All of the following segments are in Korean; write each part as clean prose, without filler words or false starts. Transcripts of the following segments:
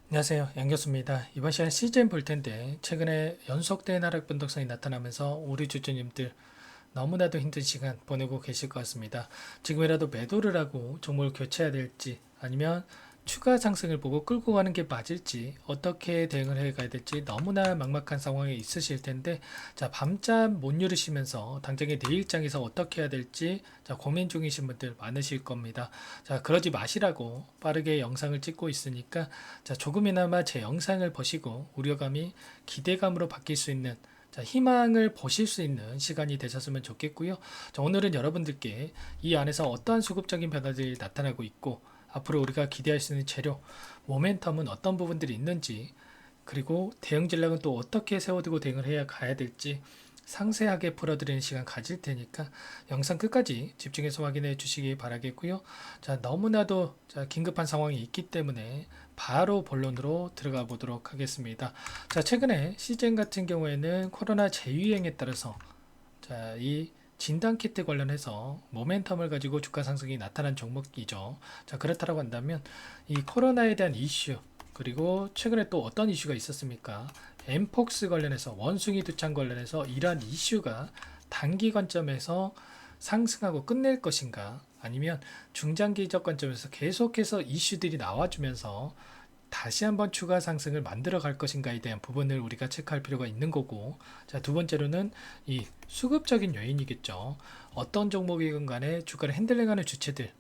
안녕하세요. 양교수입니다. 이번 시간 시즌 볼 텐데 최근에 연속된 하락 변동성이 나타나면서 우리 주주님들 너무나도 힘든 시간 보내고 계실 것 같습니다. 지금이라도 매도를 하고 종목을 교체해야 될지 아니면 추가 상승을 보고 끌고 가는 게 맞을지 어떻게 대응을 해 가야 될지 너무나 막막한 상황에 있으실 텐데 자 밤잠 못 이루시면서 당장의 내일장에서 어떻게 해야 될지 자 고민 중이신 분들 많으실 겁니다. 자 그러지 마시라고 빠르게 영상을 찍고 있으니까 자 조금이나마 제 영상을 보시고 우려감이 기대감으로 바뀔 수 있는 자, 희망을 보실 수 있는 시간이 되셨으면 좋겠고요. 자, 오늘은 여러분들께 이 안에서 어떠한 수급적인 변화들이 나타나고 있고 앞으로 우리가 기대할 수 있는 재료, 모멘텀은 어떤 부분들이 있는지 그리고 대응 전략은 또 어떻게 세워두고 대응을 해야 가야 될지 상세하게 풀어드리는 시간 가질 테니까 영상 끝까지 집중해서 확인해 주시기 바라겠고요. 자, 너무나도 긴급한 상황이 있기 때문에 바로 본론으로 들어가 보도록 하겠습니다. 자, 최근에 시즌 같은 경우에는 코로나 재유행에 따라서 이 진단키트 관련해서 모멘텀을 가지고 주가 상승이 나타난 종목이죠. 자, 그렇다고 한다면 이 코로나에 대한 이슈 그리고 최근에 또 어떤 이슈가 있었습니까? 엠폭스 관련해서 원숭이 두창 관련해서 이러한 이슈가 단기 관점에서 상승하고 끝낼 것인가 아니면 중장기적 관점에서 계속해서 이슈들이 나와주면서 다시 한번 추가 상승을 만들어 갈 것인가에 대한 부분을 우리가 체크할 필요가 있는 거고 자, 두 번째로는 이 수급적인 요인이겠죠. 어떤 종목이건 간에 주가를 핸들링하는 주체들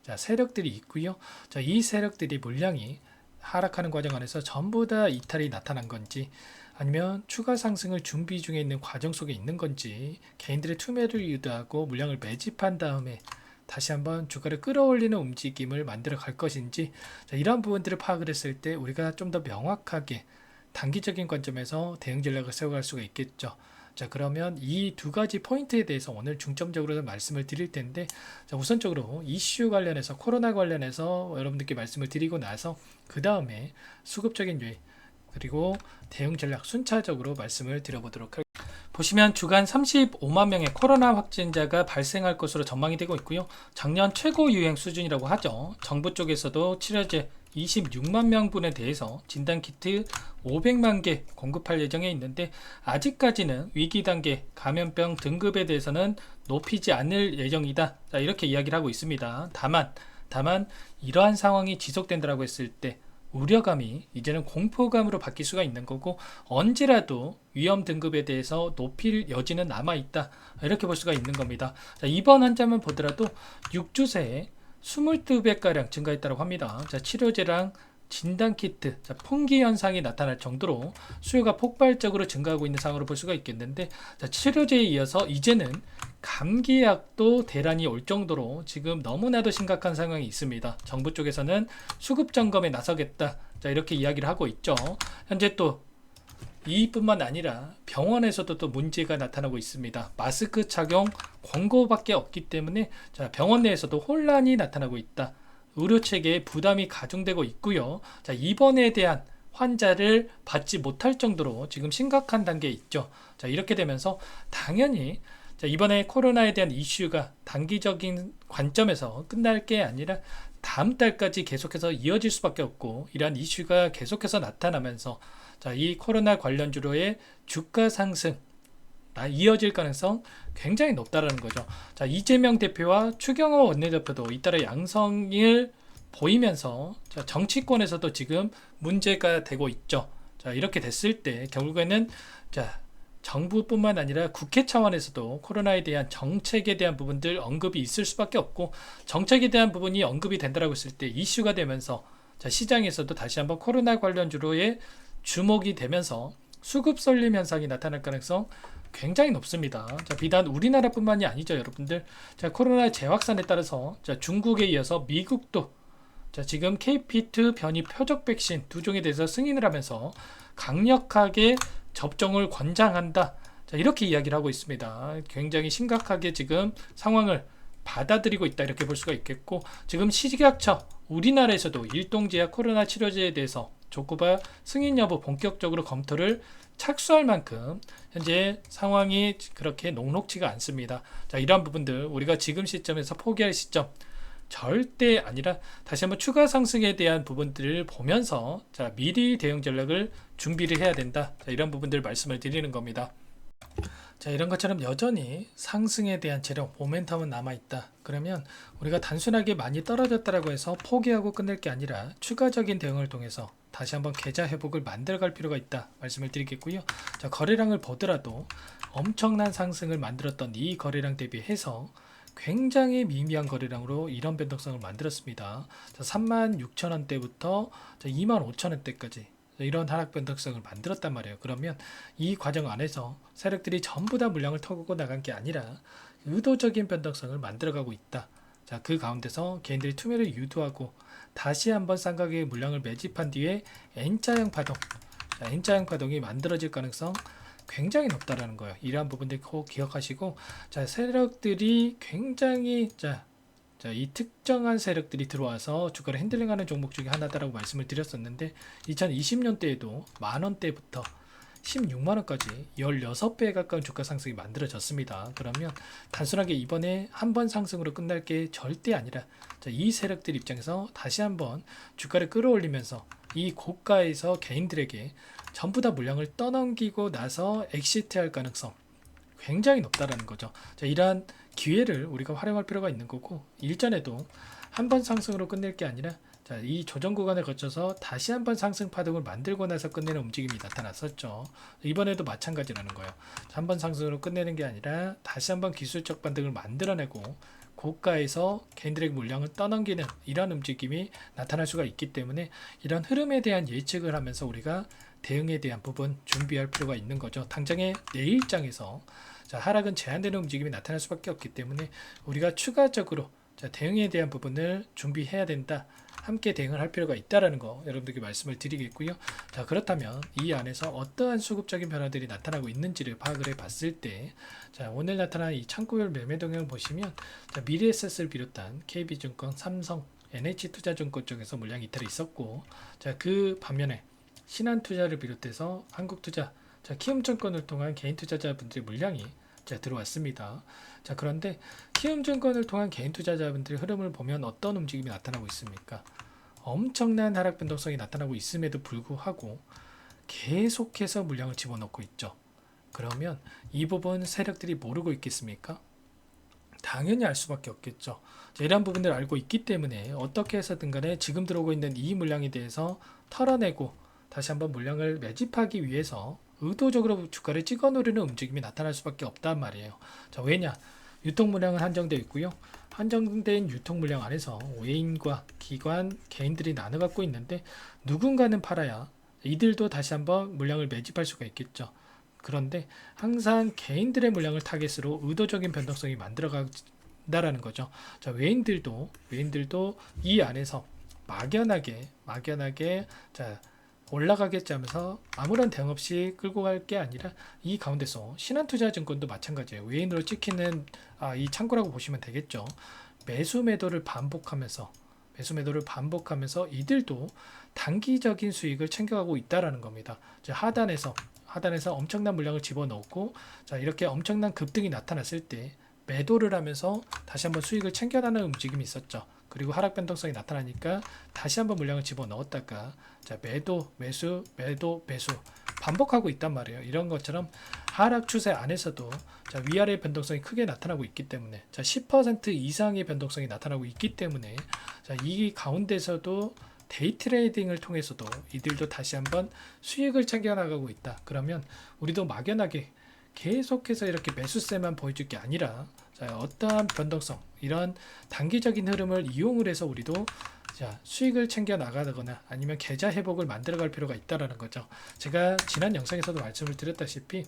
자, 세력들이 있고요. 자, 이 세력들이 물량이 하락하는 과정 안에서 전부 다 이탈이 나타난 건지 아니면 추가 상승을 준비 중에 있는 과정 속에 있는 건지 개인들의 투매를 유도하고 물량을 매집한 다음에 다시 한번 주가를 끌어올리는 움직임을 만들어 갈 것인지 자, 이러한 부분들을 파악을 했을 때 우리가 좀 더 명확하게 단기적인 관점에서 대응 전략을 세워갈 수가 있겠죠. 자, 그러면 이 두 가지 포인트에 대해서 오늘 중점적으로 말씀을 드릴 텐데 자, 우선적으로 이슈 관련해서 코로나 관련해서 여러분들께 말씀을 드리고 나서 그 다음에 수급적인 유의 그리고 대응 전략 순차적으로 말씀을 드려보도록 할게요. 보시면 주간 35만 명의 코로나 확진자가 발생할 것으로 전망이 되고 있고요. 작년 최고 유행 수준이라고 하죠. 정부 쪽에서도 치료제 26만 명분에 대해서 진단키트 500만 개 공급할 예정에 있는데 아직까지는 위기 단계 감염병 등급에 대해서는 높이지 않을 예정이다. 자, 이렇게 이야기를 하고 있습니다. 다만 이러한 상황이 지속된다고 했을 때 우려감이 이제는 공포감으로 바뀔 수가 있는 거고 언제라도 위험 등급에 대해서 높일 여지는 남아있다 이렇게 볼 수가 있는 겁니다. 자, 이번 환자만 보더라도 6주 새에 22배가량 증가했다고 합니다. 자, 치료제랑 진단키트, 풍기 현상이 나타날 정도로 수요가 폭발적으로 증가하고 있는 상황으로 볼 수가 있겠는데 자, 치료제에 이어서 이제는 감기약도 대란이 올 정도로 지금 너무나도 심각한 상황이 있습니다. 정부 쪽에서는 수급 점검에 나서겠다. 자, 이렇게 이야기를 하고 있죠. 현재 또 이뿐만 아니라 병원에서도 또 문제가 나타나고 있습니다. 마스크 착용 권고밖에 없기 때문에 자, 병원 내에서도 혼란이 나타나고 있다. 의료 체계에 부담이 가중되고 있고요. 자, 입원에 대한 환자를 받지 못할 정도로 지금 심각한 단계에 있죠. 자, 이렇게 되면서 당연히 자, 이번에 코로나에 대한 이슈가 단기적인 관점에서 끝날 게 아니라 다음 달까지 계속해서 이어질 수밖에 없고 이러한 이슈가 계속해서 나타나면서 자, 이 코로나 관련주로의 주가 상승 이어질 가능성 굉장히 높다라는 거죠. 자, 이재명 대표와 추경호 원내대표도 잇따라 양성을 보이면서 자, 정치권에서도 지금 문제가 되고 있죠. 자, 이렇게 됐을 때 결국에는 자, 정부뿐만 아니라 국회 차원에서도 코로나에 대한 정책에 대한 부분들 언급이 있을 수밖에 없고 정책에 대한 부분이 언급이 된다고 했을 때 이슈가 되면서 자, 시장에서도 다시 한번 코로나 관련주로의 주목이 되면서 수급 쏠림 현상이 나타날 가능성 굉장히 높습니다. 자, 비단 우리나라뿐만이 아니죠, 여러분들. 자, 코로나 재확산에 따라서 자, 중국에 이어서 미국도 자, 지금 KP2 변이 표적 백신 두 종에 대해서 승인을 하면서 강력하게 접종을 권장한다. 자, 이렇게 이야기를 하고 있습니다. 굉장히 심각하게 지금 상황을 받아들이고 있다 이렇게 볼 수가 있겠고 지금 식약처 우리나라에서도 일동제약 코로나 치료제에 대해서 조코바 승인 여부 본격적으로 검토를 착수할 만큼 현재 상황이 그렇게 녹록치가 않습니다. 자, 이러한 부분들 우리가 지금 시점에서 포기할 시점 절대 아니라 다시 한번 추가 상승에 대한 부분들을 보면서 자, 미리 대응 전략을 준비를 해야 된다. 자, 이런 부분들 말씀을 드리는 겁니다. 자, 이런 것처럼 여전히 상승에 대한 재력, 모멘텀은 남아있다. 그러면 우리가 단순하게 많이 떨어졌다라고 해서 포기하고 끝낼 게 아니라 추가적인 대응을 통해서 다시 한번 계좌 회복을 만들어갈 필요가 있다. 말씀을 드리겠고요. 자, 거래량을 보더라도 엄청난 상승을 만들었던 이 거래량 대비해서 굉장히 미미한 거래량으로 이런 변동성을 만들었습니다. 36,000원대부터 25,000원대까지 이런 하락 변동성을 만들었단 말이에요. 그러면 이 과정 안에서 세력들이 전부 다 물량을 털고 나간 게 아니라 의도적인 변동성을 만들어가고 있다. 자, 그 가운데서 개인들이 투매를 유도하고 다시 한번 쌍가격의 물량을 매집한 뒤에 N자형 파동, 자, N자형 파동이 만들어질 가능성 굉장히 높다라는 거예요. 이러한 부분들 꼭 기억하시고, 자, 세력들이 굉장히 이 특정한 세력들이 들어와서 주가를 핸들링하는 종목 중에 하나다라고 말씀을 드렸었는데 2020년대에도 만원대부터 16만원까지 16배에 가까운 주가 상승이 만들어졌습니다. 그러면 단순하게 이번에 한 번 상승으로 끝날 게 절대 아니라 이 세력들 입장에서 다시 한번 주가를 끌어올리면서 이 고가에서 개인들에게 전부 다 물량을 떠넘기고 나서 엑시트할 가능성 굉장히 높다라는 거죠. 자, 이러한 기회를 우리가 활용할 필요가 있는 거고, 일전에도 한 번 상승으로 끝낼 게 아니라 자, 이 조정 구간을 거쳐서 다시 한번 상승 파동을 만들고 나서 끝내는 움직임이 나타났었죠. 이번에도 마찬가지라는 거예요. 한 번 상승으로 끝내는 게 아니라 다시 한번 기술적 반등을 만들어내고 고가에서 개인들의 물량을 떠넘기는 이런 움직임이 나타날 수가 있기 때문에 이런 흐름에 대한 예측을 하면서 우리가 대응에 대한 부분 준비할 필요가 있는 거죠. 당장의 내일장에서 자, 하락은 제한되는 움직임이 나타날 수밖에 없기 때문에 우리가 추가적으로 자, 대응에 대한 부분을 준비해야 된다. 함께 대응을 할 필요가 있다라는 거 여러분들께 말씀을 드리겠고요. 자, 그렇다면 이 안에서 어떠한 수급적인 변화들이 나타나고 있는지를 파악을 해 봤을 때, 자, 오늘 나타난 이 창구별 매매 동향을 보시면 자, 미래에셋을 비롯한 KB증권, 삼성, NH투자증권 쪽에서 물량 이탈이 있었고, 자, 그 반면에 신한투자를 비롯해서 한국투자, 자, 키움증권을 통한 개인 투자자분들의 물량이 자, 들어왔습니다. 자, 그런데 키움증권을 통한 개인 투자자분들의 흐름을 보면 어떤 움직임이 나타나고 있습니까? 엄청난 하락 변동성이 나타나고 있음에도 불구하고 계속해서 물량을 집어넣고 있죠. 그러면 이 부분 세력들이 모르고 있겠습니까? 당연히 알 수밖에 없겠죠. 자, 이러한 부분들을 알고 있기 때문에 어떻게 해서든 간에 지금 들어오고 있는 이 물량에 대해서 털어내고 다시 한번 물량을 매집하기 위해서 의도적으로 주가를 찍어 누르는 움직임이 나타날 수밖에 없단 말이에요. 자, 왜냐? 유통 물량은 한정되어 있고요. 한정된 유통 물량 안에서 외인과 기관, 개인들이 나눠 갖고 있는데 누군가는 팔아야 이들도 다시 한번 물량을 매집할 수가 있겠죠. 그런데 항상 개인들의 물량을 타겟으로 의도적인 변동성이 만들어간다라는 거죠. 자, 외인들도 이 안에서 막연하게 자, 올라가겠지 하면서 아무런 대응 없이 끌고 갈 게 아니라 이 가운데서 신한투자증권도 마찬가지예요. 외인으로 찍히는 이 창구라고 보시면 되겠죠. 매수 매도를 반복하면서 이들도 단기적인 수익을 챙겨가고 있다라는 겁니다. 하단에서 엄청난 물량을 집어넣고 자, 이렇게 엄청난 급등이 나타났을 때 매도를 하면서 다시 한번 수익을 챙겨가는 움직임이 있었죠. 그리고 하락 변동성이 나타나니까 다시 한번 물량을 집어넣었다가 자, 매도 매수 반복하고 있단 말이에요. 이런 것처럼 하락 추세 안에서도 자, 위아래 변동성이 크게 나타나고 있기 때문에 자, 10% 이상의 변동성이 나타나고 있기 때문에 자, 이 가운데서도 데이 트레이딩을 통해서도 이들도 다시 한번 수익을 챙겨 나가고 있다. 그러면 우리도 막연하게 계속해서 이렇게 매수세만 보여줄 게 아니라 자, 어떠한 변동성, 이런 단기적인 흐름을 이용을 해서 우리도 자, 수익을 챙겨 나가거나 아니면 계좌 회복을 만들어갈 필요가 있다라는 거죠. 제가 지난 영상에서도 말씀을 드렸다시피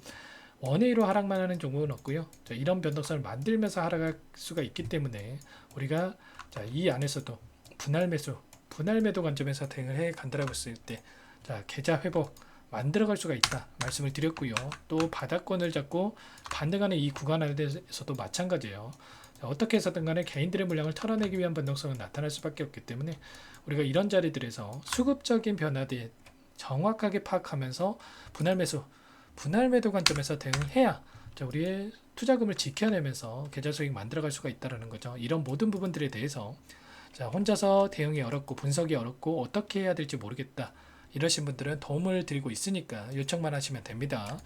원웨이로 하락만 하는 종목은 없고요. 자, 이런 변동성을 만들면서 하락할 수가 있기 때문에 우리가 자, 이 안에서도 분할 매도 관점에서 대응을 해 간다라고 했을 때 자, 계좌 회복 만들어갈 수가 있다 말씀을 드렸고요. 또 바닥권을 잡고 반등하는 이 구간 안에서도 마찬가지예요. 자, 어떻게 해서든 간에 개인들의 물량을 털어내기 위한 변동성은 나타날 수밖에 없기 때문에 우리가 이런 자리들에서 수급적인 변화들 정확하게 파악하면서 분할 매도 관점에서 대응을 해야 자, 우리의 투자금을 지켜내면서 계좌 수익 만들어갈 수가 있다는 거죠. 이런 모든 부분들에 대해서 자, 혼자서 대응이 어렵고 분석이 어렵고 어떻게 해야 될지 모르겠다. 이러신 분들은 도움을 드리고 있으니까 요청만 하시면 됩니다.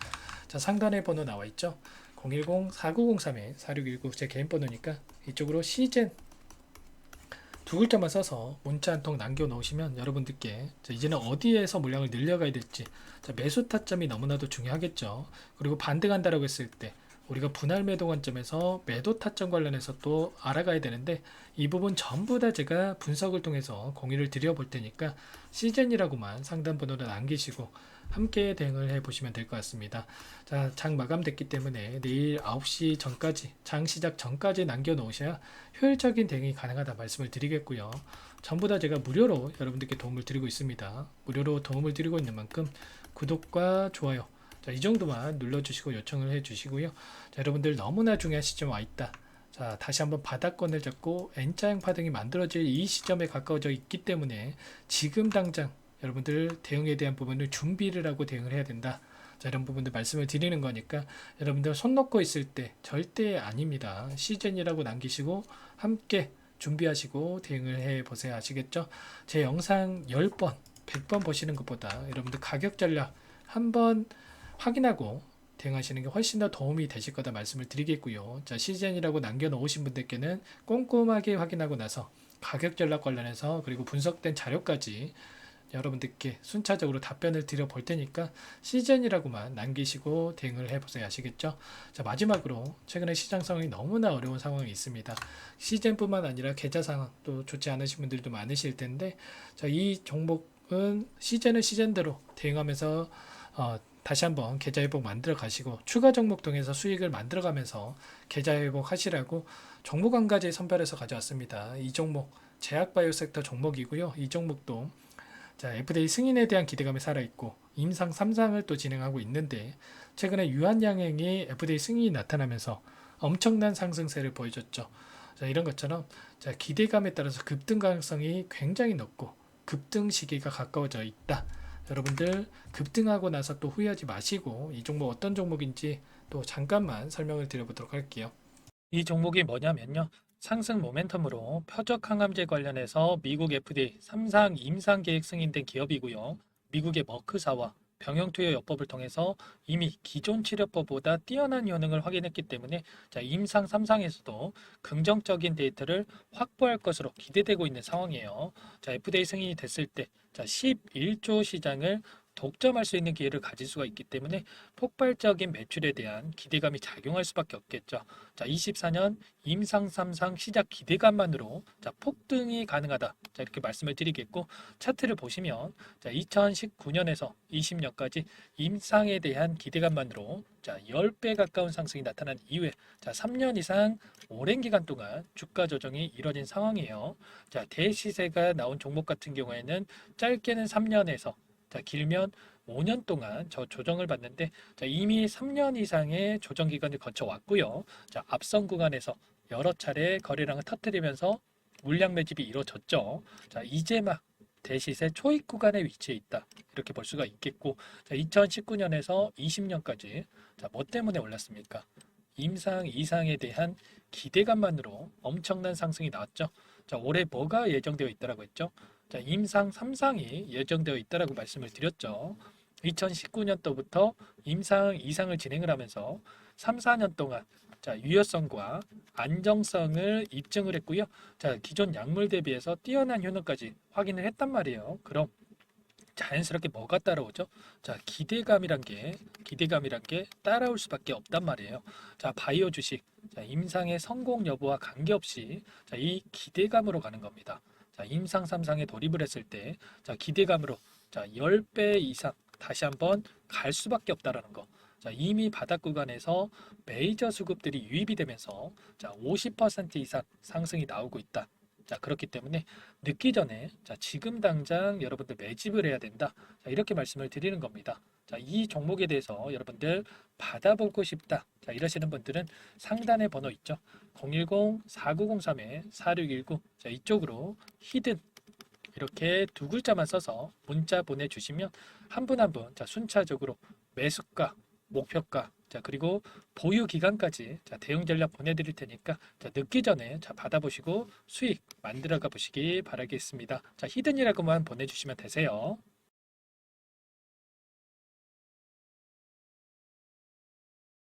자, 상단에 번호 나와 있죠? 010-4903-4619 제 개인 번호니까 이쪽으로 시젠 두 글자만 써서 문자 한 통 남겨 놓으시면 여러분들께 이제는 어디에서 물량을 늘려가야 될지, 매수 타점이 너무나도 중요하겠죠. 그리고 반등한다라고 했을 때 우리가 분할 매도 관점에서 매도 타점 관련해서 또 알아가야 되는데, 이 부분 전부 다 제가 분석을 통해서 공유를 드려 볼 테니까 시즌이라고만 상단 번호를 남기시고 함께 대응을 해 보시면 될 것 같습니다. 자, 장 마감됐기 때문에 내일 9시 전까지, 장 시작 전까지 남겨 놓으셔야 효율적인 대응이 가능하다 말씀을 드리겠고요. 전부 다 제가 무료로 여러분들께 도움을 드리고 있습니다. 무료로 도움을 드리고 있는 만큼 구독과 좋아요, 자, 이 정도만 눌러주시고 요청을 해주시고요. 자, 여러분들 너무나 중요한 시점 와 있다. 자, 다시 한번 바닥권을 잡고 N자형 파동이 만들어질 이 시점에 가까워져 있기 때문에 지금 당장 여러분들 대응에 대한 부분을 준비를 하고 대응을 해야 된다. 자, 이런 부분들 말씀을 드리는 거니까 여러분들 손 놓고 있을 때 절대 아닙니다. 시즌이라고 남기시고 함께 준비하시고 대응을 해 보세요. 아시겠죠? 제 영상 10번, 100번 보시는 것보다 여러분들 가격 전략 한번 확인하고 대응하시는 게 훨씬 더 도움이 되실 거다 말씀을 드리겠고요. 자, 시즌이라고 남겨놓으신 분들께는 꼼꼼하게 확인하고 나서 가격 전략 관련해서 그리고 분석된 자료까지 여러분들께 순차적으로 답변을 드려 볼 테니까 시즌이라고만 남기시고 대응을 해보세요. 아시겠죠? 자, 마지막으로 최근에 시장 상황이 너무나 어려운 상황이 있습니다. 시즌뿐만 아니라 계좌 상황 또 좋지 않으신 분들도 많으실 텐데, 자, 이 종목은 시즌은 시즌대로 대응하면서 다시 한번 계좌 회복 만들어 가시고 추가 종목 통해서 수익을 만들어 가면서 계좌 회복 하시라고 종목 한 가지 선별해서 가져왔습니다. 이 종목 제약바이오 섹터 종목이고요. 이 종목도 자, FDA 승인에 대한 기대감이 살아있고 임상 3상을 또 진행하고 있는데, 최근에 유한양행이 FDA 승인이 나타나면서 엄청난 상승세를 보여줬죠. 자, 이런 것처럼 자, 기대감에 따라서 급등 가능성이 굉장히 높고 급등 시기가 가까워져 있다. 여러분들 급등하고 나서 또 후회하지 마시고 이 종목 어떤 종목인지 또 잠깐만 설명을 드려보도록 할게요. 이 종목이 뭐냐면요, 상승 모멘텀으로 표적 항암제 관련해서 미국 FDA 3상 임상 계획 승인된 기업이고요. 미국의 머크사와 병용투여 요법을 통해서 이미 기존 치료법보다 뛰어난 효능을 확인했기 때문에 자, 임상 3상에서도 긍정적인 데이터를 확보할 것으로 기대되고 있는 상황이에요. 자, FDA 승인이 됐을 때 자, 11조 시장을 독점할 수 있는 기회를 가질 수가 있기 때문에 폭발적인 매출에 대한 기대감이 작용할 수밖에 없겠죠. 자, 24년 임상 3상 시작 기대감만으로 자, 폭등이 가능하다. 자, 이렇게 말씀을 드리겠고, 차트를 보시면 자, 2019년에서 20년까지 임상에 대한 기대감만으로 자, 10배 가까운 상승이 나타난 이후에 자, 3년 이상 오랜 기간 동안 주가 조정이 이뤄진 상황이에요. 자, 대시세가 나온 종목 같은 경우에는 짧게는 3년에서 자, 길면 5년 동안 저 조정을 받는데, 자, 이미 3년 이상의 조정 기간을 거쳐왔고요. 자, 앞선 구간에서 여러 차례 거래량을 터뜨리면서 물량 매집이 이루어졌죠. 자, 이제 막 대시세 초입 구간에 위치해 있다. 이렇게 볼 수가 있겠고, 자, 2019년에서 20년까지 자, 뭐 때문에 올랐습니까? 임상 이상에 대한 기대감만으로 엄청난 상승이 나왔죠. 자, 올해 뭐가 예정되어 있다라고 했죠? 자, 임상 3상이 예정되어 있다라고 말씀을 드렸죠. 2019년도부터 임상 2상을 진행을 하면서 3, 4년 동안 자, 유효성과 안정성을 입증을 했고요. 자, 기존 약물 대비해서 뛰어난 효능까지 확인을 했단 말이에요. 그럼 자연스럽게 뭐가 따라오죠? 자, 기대감이란 게 따라올 수밖에 없단 말이에요. 자, 바이오 주식, 자, 임상의 성공 여부와 관계없이 자, 이 기대감으로 가는 겁니다. 자, 임상 3상에 돌입을 했을 때, 자, 기대감으로 자, 10배 이상 다시 한번 갈 수밖에 없다라는 거. 자, 이미 바닥 구간에서 메이저 수급들이 유입이 되면서 자, 50% 이상 상승이 나오고 있다. 자, 그렇기 때문에 늦기 전에 자, 지금 당장 여러분들 매집을 해야 된다. 자, 이렇게 말씀을 드리는 겁니다. 자, 이 종목에 대해서 여러분들 받아보고 싶다. 자, 이러시는 분들은 상단에 번호 있죠. 010-4903-4619. 자, 이쪽으로 히든 이렇게 두 글자만 써서 문자 보내주시면 한 분 한 분 자, 순차적으로 매수가, 목표가 자, 그리고 보유 기간까지 자, 대응 전략 보내드릴 테니까 자, 늦기 전에 자, 받아보시고 수익 만들어가 보시기 바라겠습니다. 자, 히든이라고만 보내주시면 되세요.